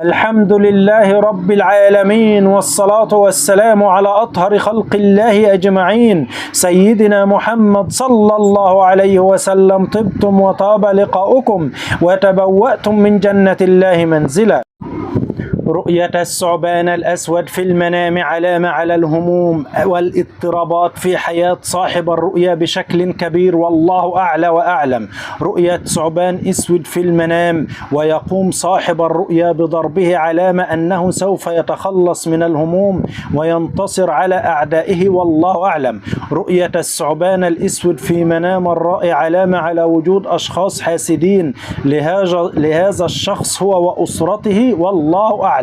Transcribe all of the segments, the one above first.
الحمد لله رب العالمين، والصلاة والسلام على أطهر خلق الله أجمعين، سيدنا محمد صلى الله عليه وسلم. طبتم وطاب لقاؤكم وتبوأتم من جنة الله منزلا. رؤية الثعبان الأسود في المنام علامة على الهموم والاضطرابات في حياة صاحب الرؤيا بشكل كبير، والله أعلى وأعلم. رؤية ثعبان أسود في المنام ويقوم صاحب الرؤيا بضربه علامة أنه سوف يتخلص من الهموم وينتصر على أعدائه، والله أعلم. رؤية الثعبان الأسود في منام الرائي علامة على وجود أشخاص حاسدين لهذا الشخص هو وأسرته، والله أعلم.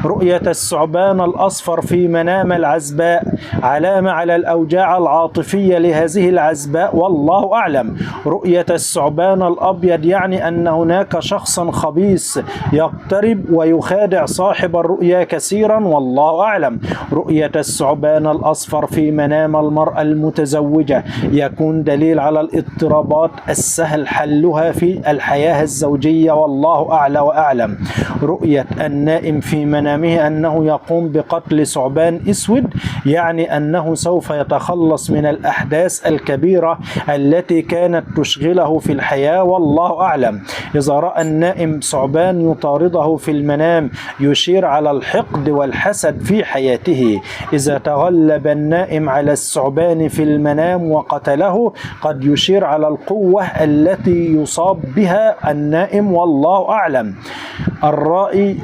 رؤية الثعبان الأصفر في منام العزباء علامة على الأوجاع العاطفية لهذه العزباء، والله أعلم. رؤية الثعبان الأبيض يعني أن هناك شخصا خبيث يقترب ويخادع صاحب الرؤيا كثيرا، والله أعلم. رؤية الثعبان الأصفر في منام المرأة المتزوجة يكون دليل على الاضطرابات السهل حلها في الحياة الزوجية، والله أعلى وأعلم. رؤية النائم في منامه أنه يقوم بقتل ثعبان أسود يعني أنه سوف يتخلص من الأحداث الكبيرة التي كانت تشغله في الحياة، والله أعلم. إذا رأى النائم ثعبان يطارده في المنام يشير على الحقد والحسد في حياته. إذا تغلب النائم على الثعبان في المنام وقتله قد يشير على القوة التي يصاب بها النائم، والله أعلم. الرائي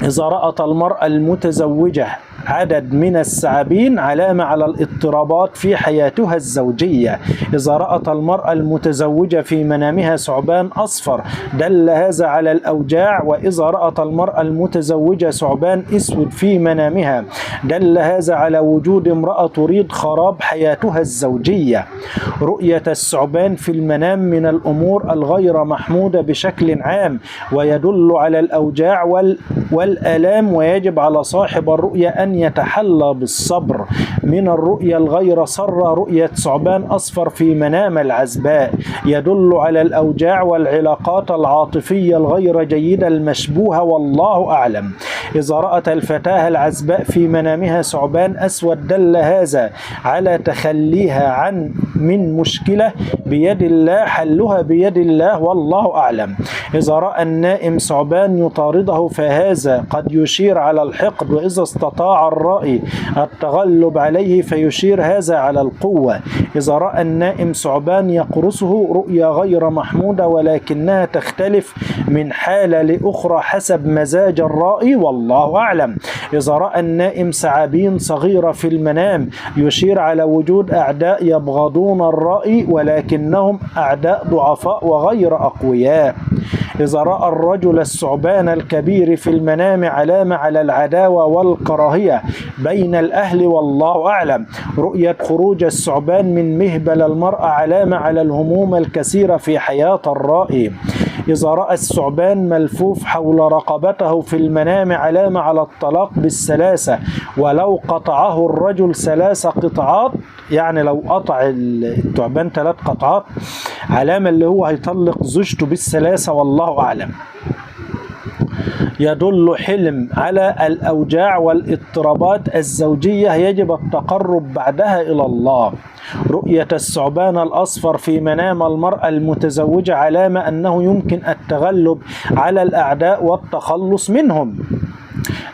إذا رأت المرأة المتزوجة عدد من الثعابين علامة على الاضطرابات في حياتها الزوجية. إذا رأت المرأة المتزوجة في منامها ثعبان أصفر دل هذا على الأوجاع، وإذا رأت المرأة المتزوجة ثعبان أسود في منامها دل هذا على وجود امرأة تريد خراب حياتها الزوجية. رؤية الثعبان في المنام من الأمور الغير محمودة بشكل عام ويدل على الأوجاع والآلام، ويجب على صاحب الرؤيا أن يتحلى بالصبر. من الرؤيا الغير سارة رؤية ثعبان أصفر في منام العزباء يدل على الأوجاع والعلاقات العاطفية الغير جيدة المشبوهة، والله أعلم. إذا رأت الفتاة العزباء في منامها ثعبان أسود دل هذا على تخليها من مشكلة بيد الله، حلها بيد الله، والله أعلم. إذا رأى النائم ثعبان يطارده فهذا قد يشير على الحقد، وإذا استطاع الرائي التغلب عليه فيشير هذا على القوة. إذا رأى النائم ثعبان يقرصه رؤيا غير محمودة ولكنها تختلف من حالة لأخرى حسب مزاج الرائي، والله أعلم. إذا رأى النائم ثعابين صغيرة في المنام يشير على وجود أعداء يبغضون الرائي ولكنهم أعداء ضعفاء وغير أقوياء. إذا رأى الرجل الثعبان الكبير في المنام علامة على العداوة والكراهية بين الأهل، والله أعلم. رؤية خروج الثعبان من مهبل المرأة علامة على الهموم الكثيرة في حياة الرائي. إذا رأى الثعبان ملفوف حول رقبته في المنام علامة على الطلاق بالثلاثة، ولو قطعه الرجل 3 قطعات يعني لو قطع الثعبان 3 قطعات علامة اللي هو هيطلق زوجته بالثلاثة، والله أعلم. يدل حلم على الأوجاع والاضطرابات الزوجية يجب التقرب بعدها إلى الله. رؤية الثعبان الأصفر في منام المرأة المتزوجة علامة أنه يمكن التغلب على الأعداء والتخلص منهم.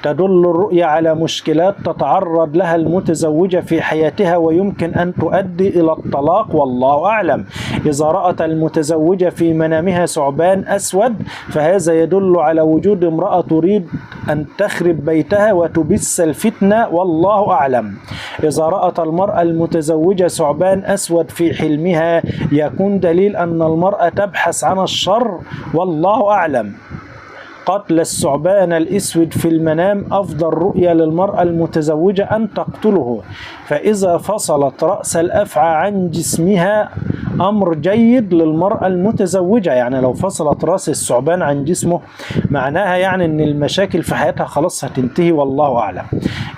تدل الرؤيا على مشكلات تتعرض لها المتزوجة في حياتها ويمكن أن تؤدي إلى الطلاق، والله أعلم. إذا رأت المتزوجة في منامها ثعبان أسود فهذا يدل على وجود امرأة تريد أن تخرب بيتها وتبث الفتنة، والله أعلم. إذا رأت المرأة المتزوجة ثعبان أسود في حلمها يكون دليل أن المرأة تبحث عن الشر، والله أعلم. قتل الثعبان الأسود في المنام أفضل رؤيا للمرأة المتزوجة أن تقتله، فإذا فصلت رأس الأفعى عن جسمها أمر جيد للمرأة المتزوجة. يعني لو فصلت رأس الثعبان عن جسمه معناها يعني أن المشاكل في حياتها خلاص هتنتهي، والله أعلم.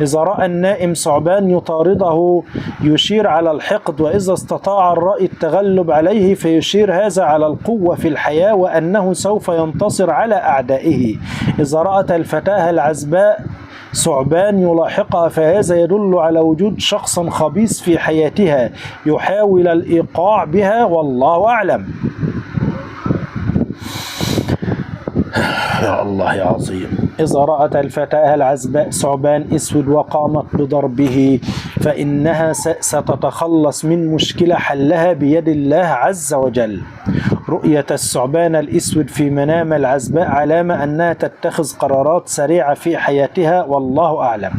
إذا رأى النائم ثعبان يطارده يشير على الحقد، وإذا استطاع الرأي التغلب عليه فيشير هذا على القوة في الحياة وأنه سوف ينتصر على أعدائه. إذا رأت الفتاة العزباء ثعبان يلاحقها فهذا يدل على وجود شخص خبيث في حياتها يحاول الإيقاع بها، والله أعلم. يا الله يا عظيم. إذا رأت الفتاة العزباء ثعبان أسود وقامت بضربه فإنها ستتخلص من مشكلة حلها بيد الله عز وجل. رؤية الثعبان الأسود في منام العزباء علامة أنها تتخذ قرارات سريعة في حياتها، والله أعلم.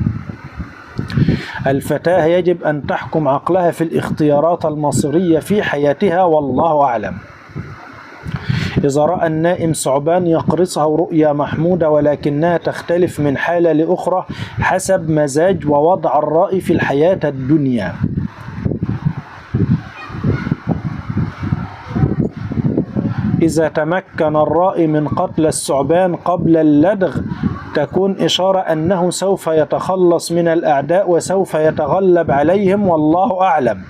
الفتاة يجب أن تحكم عقلها في الاختيارات المصيرية في حياتها، والله أعلم. إذا رأى النائم ثعبان يقرصها رؤيا محمودة، ولكنها تختلف من حالة لأخرى حسب مزاج ووضع الرأي في الحياة الدنيا. إذا تمكن الرأي من قتل الثعبان قبل اللدغ تكون إشارة أنه سوف يتخلص من الأعداء وسوف يتغلب عليهم، والله أعلم.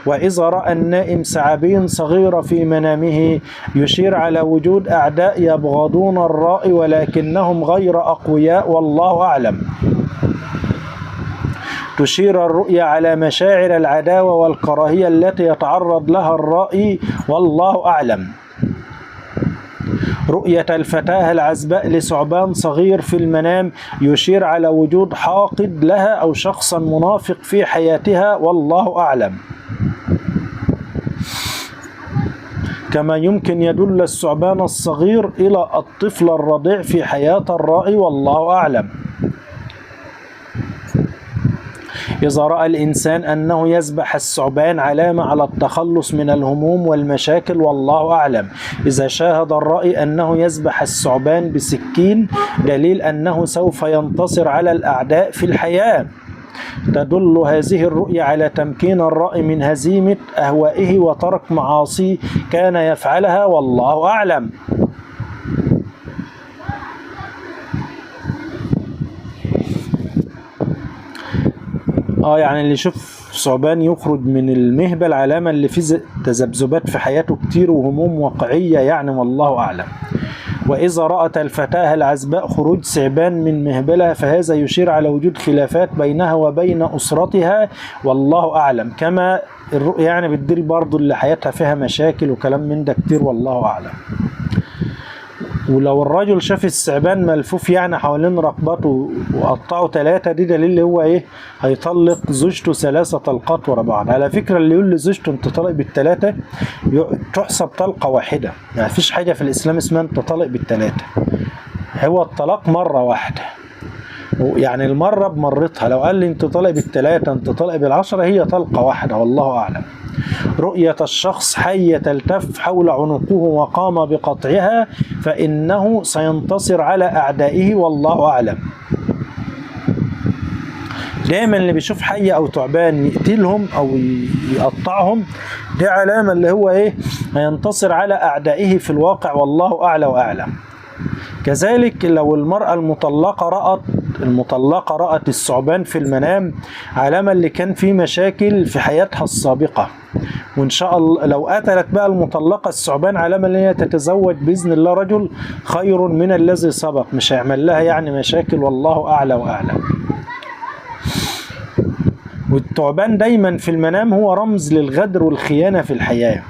وإذا رأى النائم ثعابين صغيرة في منامه يشير على وجود أعداء يبغضون الرأي ولكنهم غير أقوياء، والله أعلم. تشير الرؤيا على مشاعر العداوة والكراهية التي يتعرض لها الرأي، والله أعلم. رؤية الفتاة العزباء لثعبان صغير في المنام يشير على وجود حاقد لها أو شخصا منافق في حياتها، والله أعلم. كما يمكن يدل الثعبان الصغير إلى الطفل الرضيع في حياة الرائي، والله أعلم. إذا رأى الإنسان أنه يذبح الثعبان علامة على التخلص من الهموم والمشاكل، والله أعلم. إذا شاهد الرأي أنه يذبح الثعبان بسكين دليل أنه سوف ينتصر على الأعداء في الحياة. تدل هذه الرؤية على تمكين الرأي من هزيمة أهوائه وترك معاصي كان يفعلها، والله أعلم. يعني اللي يشوف ثعبان يخرج من المهبل العلامة اللي فيه تذبذبات في حياته كتير وهموم واقعية، يعني والله أعلم. وإذا رأت الفتاة العزباء خروج ثعبان من مهبلها فهذا يشير على وجود خلافات بينها وبين أسرتها، والله أعلم. كما الرؤية يعني بتدل برضو اللي حياتها فيها مشاكل وكلام من ده كتير، والله أعلم. ولو الرجل شاف الثعبان ملفوف يعني حوالين رقبته وقطعه 3 دي دليل هو ايه؟ هيطلق زوجته 3 طلقات ورا بعض. على فكرة اللي يقول لزوجته انت طالق بال3 تحسب طلقة واحدة، يعني مفيش حاجة في الإسلام اسمها انت طالق بال3، هو الطلاق مرة واحدة، يعني المرة بمرتها. لو قال لي انت طالق بال3 انت طالق بال10 هي طلقة واحدة، والله أعلم. رؤية الشخص حية تلتف حول عنقه وقام بقطعها فإنه سينتصر على أعدائه، والله أعلم. دائما اللي بيشوف حية أو تعبان يقتلهم أو يقطعهم دي علامة اللي هو إيه؟ هينتصر على أعدائه في الواقع، والله أعلى وأعلم. كذلك لو المرأة المطلقة رأت الثعبان في المنام علامة اللي كان فيه مشاكل في حياتها السابقة، وإن شاء الله لو قتلت بقى المطلقة الثعبان علامة اللي هي تتزوج بإذن الله رجل خير من الذي سبق، مش هيعمل لها يعني مشاكل، والله أعلى وأعلم. والثعبان دايما في المنام هو رمز للغدر والخيانة في الحياة،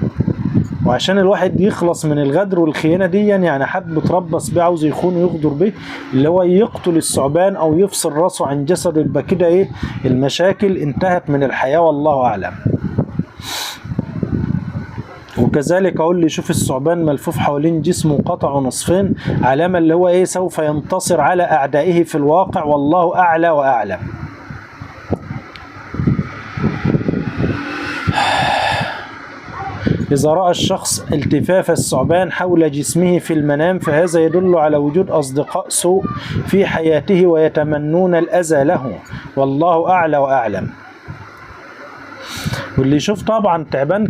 وعشان الواحد يخلص من الغدر والخيانة دي يعني حد متربص بيه عاوز يخونه ويغدر بيه اللي هو يقتل الثعبان أو يفصل راسه عن جسده، يبقى كده إيه؟ المشاكل انتهت من الحياة، والله أعلم. وكذلك أقول لي شوف الثعبان ملفوف حوالين جسمه وقطعه نصفين علامة اللي هو إيه؟ سوف ينتصر على أعدائه في الواقع، والله أعلى وأعلم. إذا رأى الشخص التفاف الثعبان حول جسمه في المنام فهذا يدل على وجود أصدقاء سوء في حياته ويتمنون الأذى له، والله أعلى وأعلم. واللي يشوف طبعا تعبان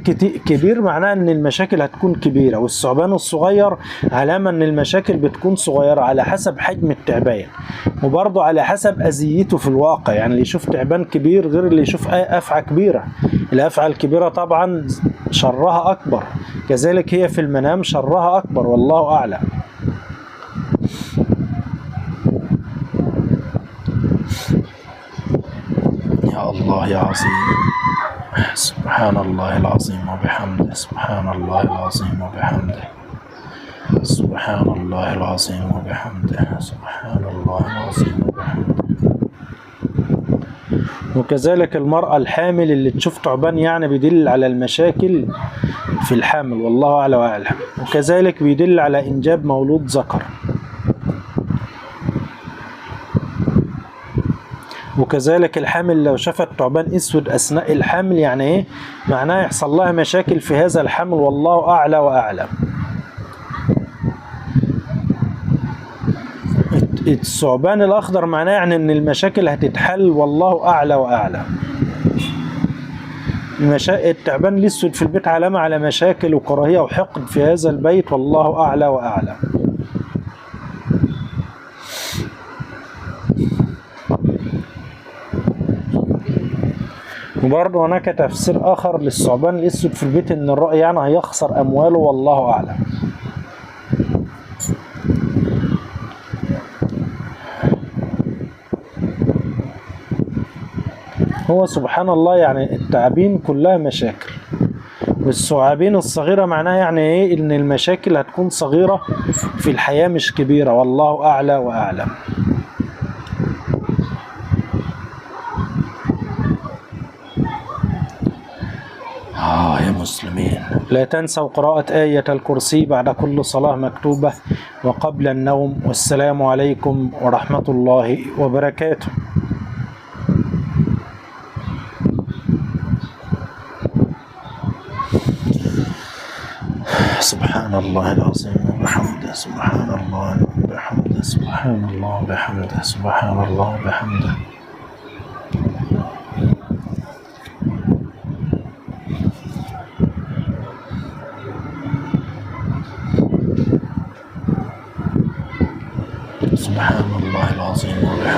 كبير معناه ان المشاكل هتكون كبيرة، والثعبان الصغير علامة ان المشاكل بتكون صغيرة على حسب حجم التعبان، وبرضه على حسب اذيته في الواقع. يعني اللي يشوف تعبان كبير غير اللي يشوف افعى كبيرة. الافعى الكبيرة طبعا شرها اكبر، كذلك هي في المنام شرها اكبر، والله اعلم. يا الله يا عظيم، سبحان الله العظيم وبحمده، سبحان الله العظيم وبحمده، سبحان الله العظيم وبحمده، سبحان الله العظيم وبحمده. وكذلك المرأة الحامل اللي تشوف تعبان يعني بيدل على المشاكل في الحمل، والله أعلى وأعلم. وكذلك بيدل على إنجاب مولود ذكر. وكذلك الحامل لو شافت تعبان اسود اثناء الحمل يعني ايه؟ معناه يحصل لها مشاكل في هذا الحمل، والله اعلى واعلم. الثعبان الاخضر معناه يعني ان المشاكل هتتحل، والله اعلى واعلم. التعبان الاسود في البيت علامة على مشاكل وكراهية وحقد في هذا البيت، والله اعلى واعلم. وبرضه هناك تفسير آخر للثعبان الأسود في البيت إن الرأي يعني هيخسر أمواله، والله أعلم. هو سبحان الله يعني التعابين كلها مشاكل، والثعابين الصغيرة معناها يعني إيه؟ إن المشاكل هتكون صغيرة في الحياة مش كبيرة، والله أعلى وأعلم. يا مسلمين، لا تنسوا قراءة آية الكرسي بعد كل صلاة مكتوبة وقبل النوم. والسلام عليكم ورحمة الله وبركاته. سبحان الله العظيم وبحمده، سبحان الله وبحمده، سبحان الله وبحمده، سبحان الله وبحمده. سبحان الله العظيم وبحمده.